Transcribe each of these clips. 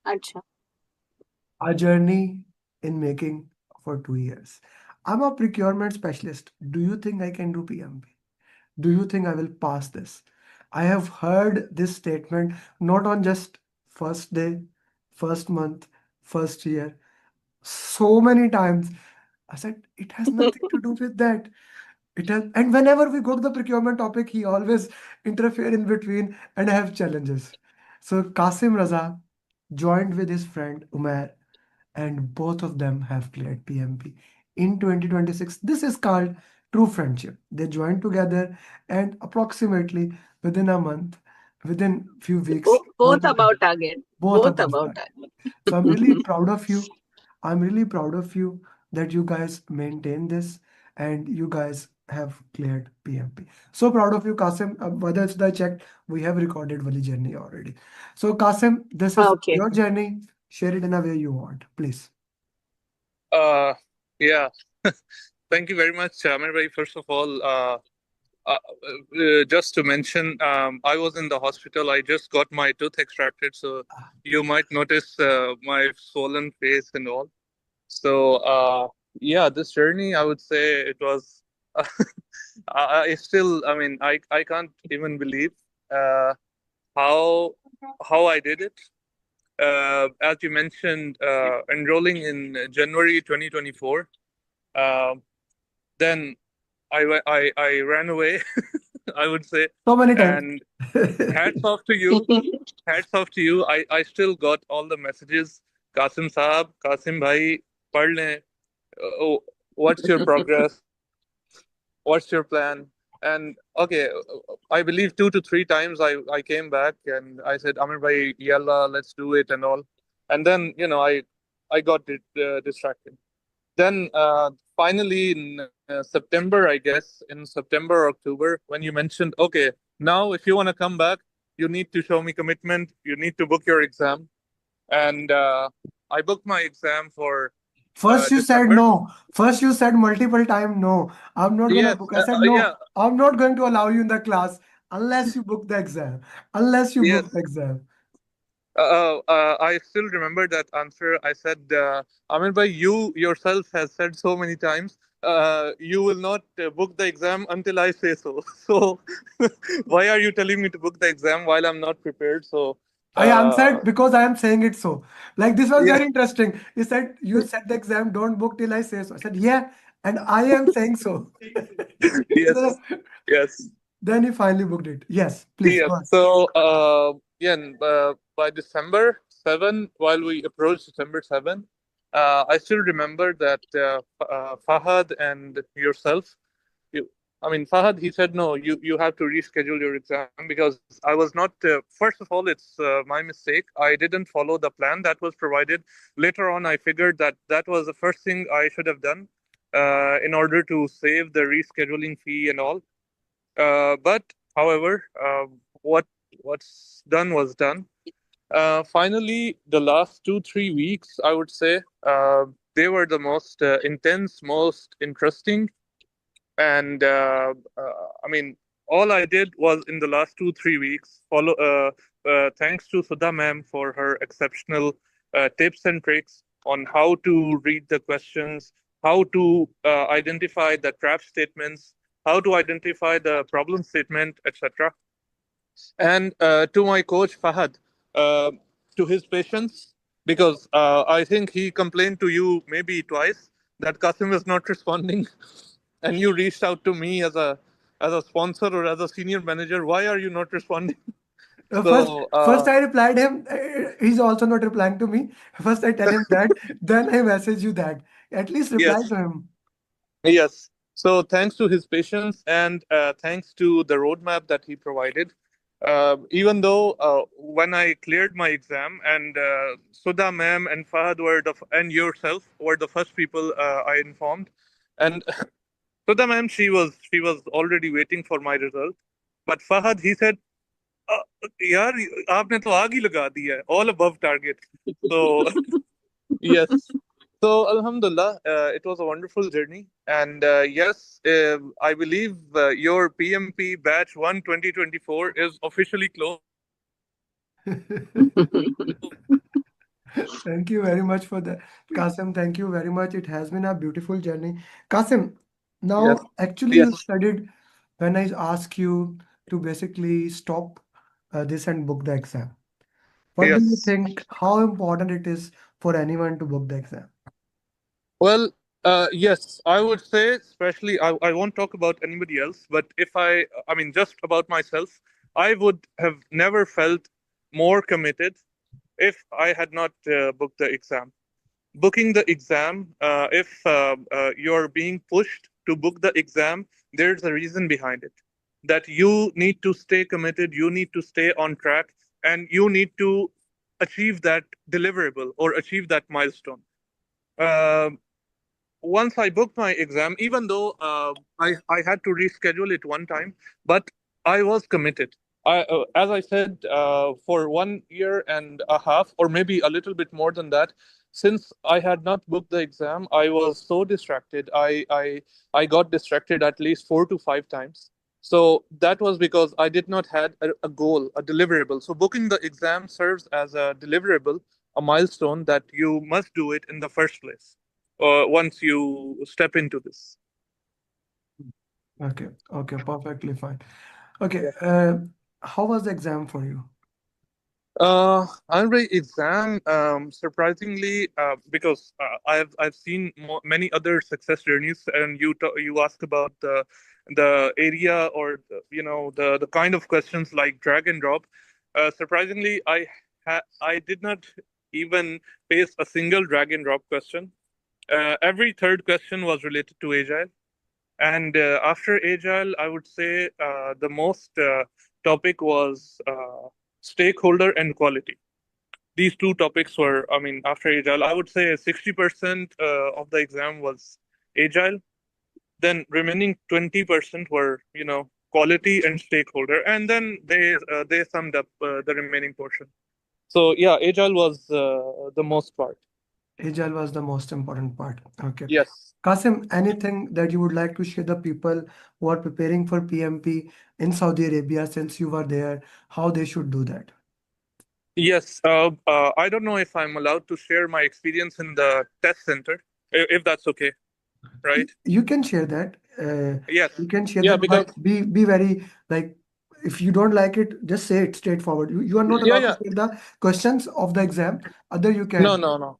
अच्छा। A journey in making for 2 years. I'm a procurement specialist. Do you think I can do PMP? Do you think I will pass this? I have heard this statement not on just first day, first month, first year, so many times. I said, it has nothing to do with that. It has, and whenever we go to the procurement topic, he always interfere in between and have challenges. So Qasim Raza joined with his friend Umair, and both of them have cleared PMP in 2026. This is called true friendship. They joined together, and approximately within a month, within few weeks, Both above target. both of Both them above started. target. So I'm really proud of you. I'm really proud of you that you guys maintain this and you guys have cleared PMP. So proud of you, Qasim. Whether it's the check, we have recorded Wali journey already. So Qasim, this is Okay. your journey. Share it in a way you want, please. Uh, yeah. Thank you very much, Amir bhai. First of all, just to mention, I was in the hospital. I just got my tooth extracted, so you might notice my swollen face and all. So, yeah, this journey, I would say it was. I still, I mean, I can't even believe uh, how how I did it. As you mentioned, enrolling in January 2024. Uh, then I ran away, I would say, So many times. and hats off to you. Hats off to you. I still got all the messages. Qasim Saab, Qasim Bhai, पढ़ लें. Oh, what's your progress? What's your plan? And okay, I believe 2 to 3 times I came back and I said, Amir bhai, yalla, let's do it and all. And then, I got distracted. Then finally in September, I guess, in September or October, when you mentioned, okay, now if you want to come back, you need to show me commitment. You need to book your exam. And I booked my exam for First you said December. no. First you said multiple time no. I'm not gonna Yes, book. I said no. yeah, I'm not going to allow you in the class unless you book the exam. Unless you book the yes. exam. I still remember that answer. I said, Amir bhai, you yourself has said so many times, you will not book the exam until I say so. So, why are you telling me to book the exam while I'm not prepared? So, I uh, answered because I am saying it so. Like this was yeah, very interesting. He said, you said the exam, don't book till I say so. I said, yeah, and I am saying so. So yes, yes, then he finally booked it. Yes, please yes. go on. So, yeah, and, by December 7, while we approached December 7, I still remember that Fahad and yourself. I mean, Fahad, he said, no, you have to reschedule your exam because I was not, first of all, it's my mistake. I didn't follow the plan that was provided. Later on, I figured that that was the first thing I should have done in order to save the rescheduling fee and all. But, however, what what's done was done. Finally, the last 2 3 weeks, I would say, they were the most intense, most interesting and I mean, all I did was in the last 2 3 weeks follow. Thanks to Sudha ma'am for her exceptional tips and tricks on how to read the questions, how to identify the trap statements, how to identify the problem statement, etc. And to my coach Fahad, uh, to his patience, because I think he complained to you maybe twice that Qasim is not responding, and you reached out to me as a sponsor or as a senior manager. Why are you not responding? First, So first I replied him. He's also not replying to me. First I tell him that, then I message you that. At least reply yes, to him. yes. So thanks to his patience and thanks to the roadmap that he provided. Even though when I cleared my exam and Sudha ma'am and Fahad and yourself were the first people I informed, and Sudha ma'am, she was already waiting for my result. But Fahad, he said, यार आपने तो आग ही लगा दी है, all above target. So yes. So Alhamdulillah, it was a wonderful journey, and yes, I believe your PMP batch 1 2024 is officially closed. Thank you very much for that, Qasim. Thank you very much. It has been a beautiful journey. Qasim, Yes. now actually you Yes. studied when I asked you to basically stop this and book the exam. What do you Yes. think? How important it is for anyone to book the exam? Well, yes, I would say, especially, I won't talk about anybody else, but if I mean, just about myself, I would have never felt more committed if I had not booked the exam. Booking the exam, if you're being pushed to book the exam, there's a reason behind it. That you need to stay committed, you need to stay on track, and you need to achieve that deliverable or achieve that milestone. Um Once I booked my exam, even though I had to reschedule it one time, but I was committed. As I said, for 1 year and a half, or maybe a little bit more than that, since I had not booked the exam, I was so distracted. I got distracted at least 4 to 5 times. So that was because I did not had a goal, a deliverable. So booking the exam serves as a deliverable, a milestone that you must do it in the first place once you step into this. Okay, okay, perfectly fine. Okay, Yeah. how was the exam for you? Andre exam, surprisingly, because I've seen many other success journeys, and you ask about the area or the kind of questions like drag and drop. Surprisingly, I did not even face a single drag and drop question. Every third question was related to agile. And after Agile, I would say the most topic was stakeholder and quality. These two topics were, I mean, after Agile, I would say 60% of the exam was Agile. Then remaining 20% were, quality and stakeholder, and then they summed up the remaining portion. So yeah, Agile was the most part. Agile was the most important part. Okay. Yes. Qasim, anything that you would like to share the people who are preparing for PMP in Saudi Arabia since you were there, how they should do that? Yes, I don't know if I'm allowed to share my experience in the test center, if that's okay, right? You can share that. Yes, You can share yeah, that, because but be very like if you don't like it, just say it straightforward. You are not yeah, allowed to yeah, share the questions of the exam. Other you no, can. no, no.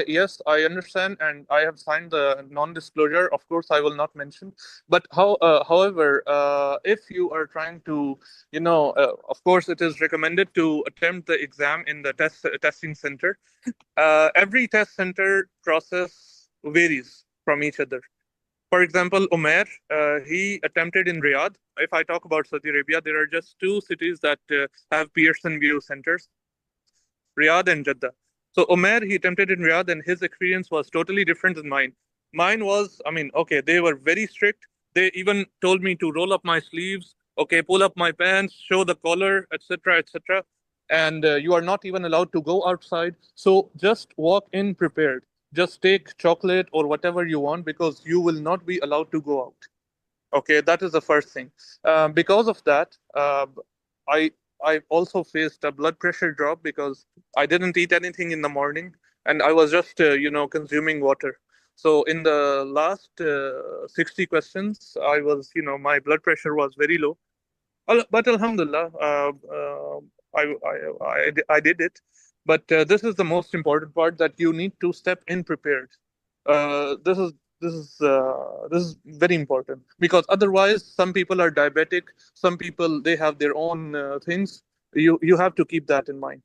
Yes, I understand, and I have signed the non-disclosure. Of course, I will not mention. But however, if you are trying to, of course, it is recommended to attempt the exam in the testing center. Every test center process varies from each other. For example, Umair, he attempted in Riyadh. If I talk about Saudi Arabia, there are just two cities that have Pearson VUE centers, Riyadh and Jeddah. So Umair, he attempted in Riyadh, and his experience was totally different than mine. Mine was, I mean, okay, they were very strict. They even told me to roll up my sleeves, okay, pull up my pants, show the collar, etc., etc. And you are not even allowed to go outside. So just walk in prepared. Just take chocolate or whatever you want because you will not be allowed to go out. Okay, that is the first thing. Because of that, I I also faced a blood pressure drop because I didn't eat anything in the morning and I was just consuming water. So in the last 60 questions, I was my blood pressure was very low. But Alhamdulillah, I did it. But this is the most important part that you need to step in prepared. This is very important because otherwise, some people are diabetic. Some people they have their own things. You have to keep that in mind.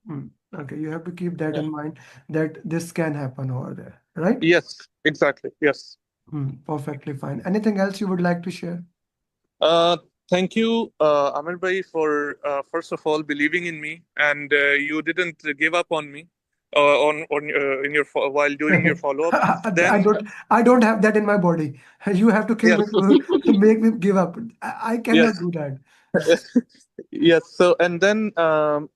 Hmm. Okay, you have to keep that Yeah. in mind that this can happen over there, right? Yes, exactly. Yes. Perfectly fine. Anything else you would like to share? Uh, Thank you, Amir Bhai, for first of all believing in me, and you didn't give up on me in your while doing your follow up. I Then don't I don't have that in my body. You have to kill yes, me to make me give up. I cannot yes, do that. yes. So and then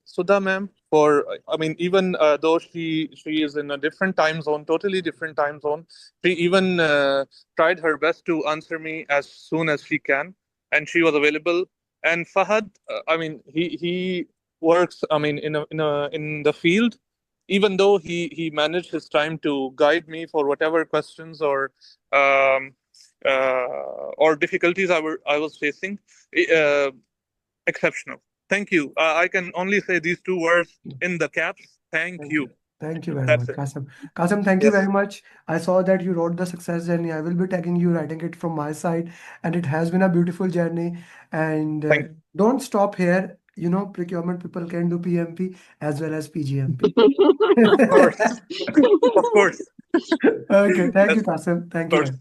Sudha ma'am, for I mean, even though she is in a different time zone, totally different time zone, she even tried her best to answer me as soon as she can, and she was available. And Fahad, I mean, he works, I mean, in the field, even though he managed his time to guide me for whatever questions um, or difficulties I was facing. Uh, Exceptional. Thank you. I can only say these two words in the caps. Thank Thank you. you. Thank you very That's much, it. Qasim. Qasim, thank you very Yes. much. I saw that you wrote the success journey. I will be tagging you, writing it from my side. And it has been a beautiful journey. And Thank don't stop here. You know, procurement people can do PMP as well as PGMP. you. Of course. Of course. Okay, thank Yes, you, Qasim. of Thank you course. very